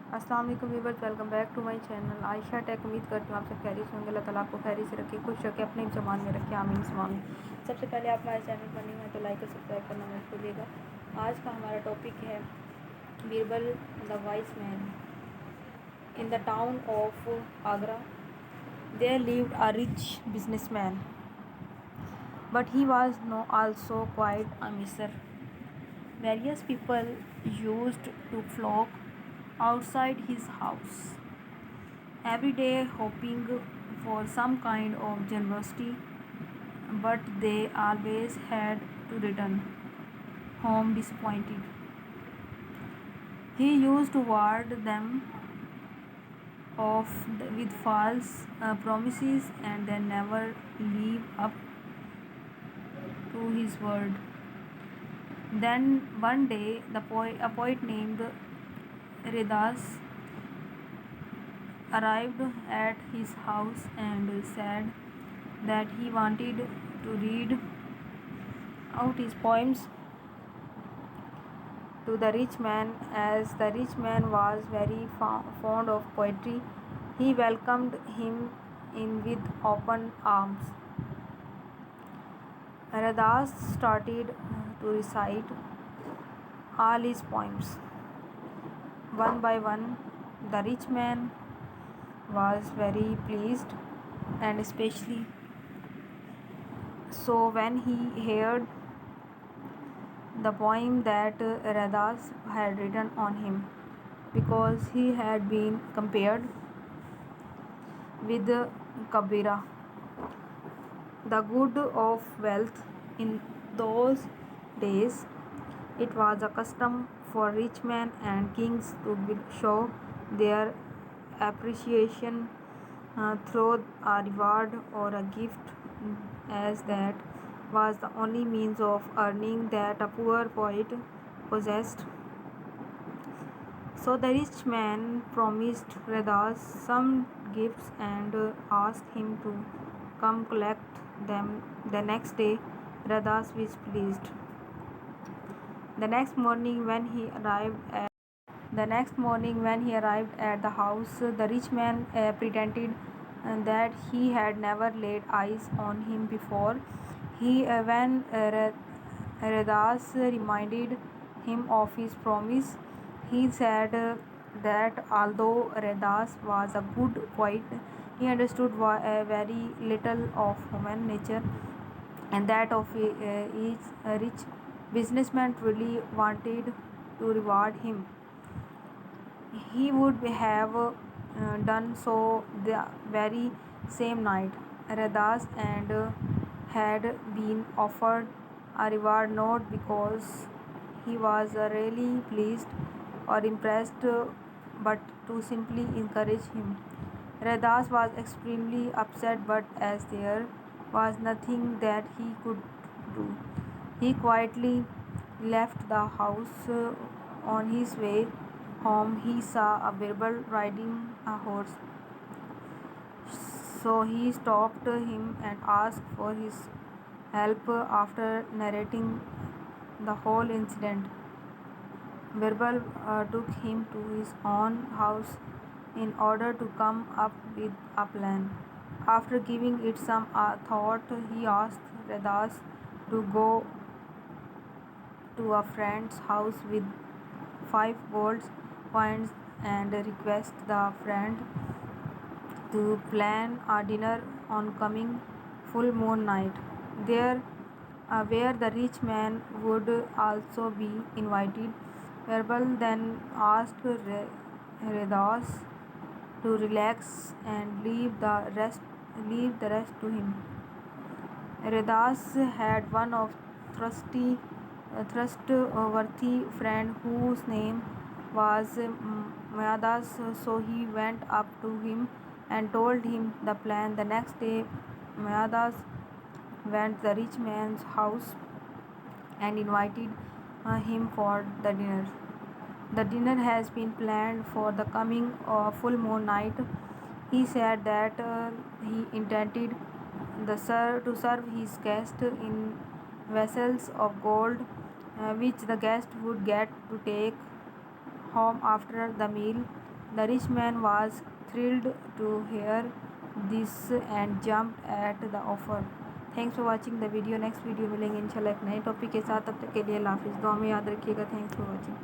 अस्सलाम वालेकुम viewers, welcome back to my channel Ayesha tech. उम्मीद करती हूँ आप सब खैरियत से होंगे। अल्लाह ताला आपको खैरियत से रखे, खुश रखे, अपने जमान में रखे, आमीन सुभान। सबसे पहले आप हमारे चैनल पर नहीं हैं तो लाइक और सब्सक्राइब करना मत भूलिएगा। आज का हमारा टॉपिक है Birbal the wise man. In the town of Agra there lived a rich businessman, but he was no also quite a miser. Various people used to flock outside his house every day, hoping for some kind of generosity, but they always had to return home disappointed. He used to ward them off with false promises and then never live up to his word. Then one day, a poet named Raidas arrived at his house and said that he wanted to read out his poems to the rich man. As the rich man was very fond of poetry, he welcomed him in with open arms. Raidas started to recite all his poems. One by one, the rich man was very pleased, and especially so when he heard the poem that Raidas had written on him, because he had been compared with Kabira, the good of wealth. In those days, it was a custom for rich men and kings to show their appreciation through a reward or a gift, as that was the only means of earning that a poor poet possessed. So the rich man promised Raidas some gifts and asked him to come collect them the next day. Raidas was pleased. The next morning when he arrived at the house, the rich man pretended that he had never laid eyes on him before. When Raidas reminded him of his promise, he said that although Raidas was a good poet, he understood very little of human nature, and that of each rich businessman truly wanted to reward him, he would have done so the very same night. Raidas and had been offered a reward not because he was really pleased or impressed, but to simply encourage him. Raidas was extremely upset, but as there was nothing that he could do, he quietly left the house. On his way home, he saw a Birbal riding a horse, so he stopped him and asked for his help. After narrating the whole incident, Birbal took him to his own house in order to come up with a plan. After giving it some thought, he asked Raidas to go to a friend's house with 5 gold coins and request the friend to plan a dinner on coming full moon night, there where the rich man would also be invited. Verbal then asked Redas to relax and leave the rest to him. Redas had one of trustworthy friend whose name was Mayadas, so he went up to him and told him the plan. The next day, Mayadas went to the rich man's house and invited him for the dinner. The dinner has been planned for the coming full moon night. He said that he intended to serve his guest in vessels of gold, which the guest would get to take home after the meal. The rich man was thrilled to hear this and jumped at the offer. Thanks for watching the video. Next video मिलेंगे इंशाल्लाह एक नए topic के साथ. तब तक के लिए अल्लाह हाफिज़. दुआ में याद रखिएगा. Thanks for watching.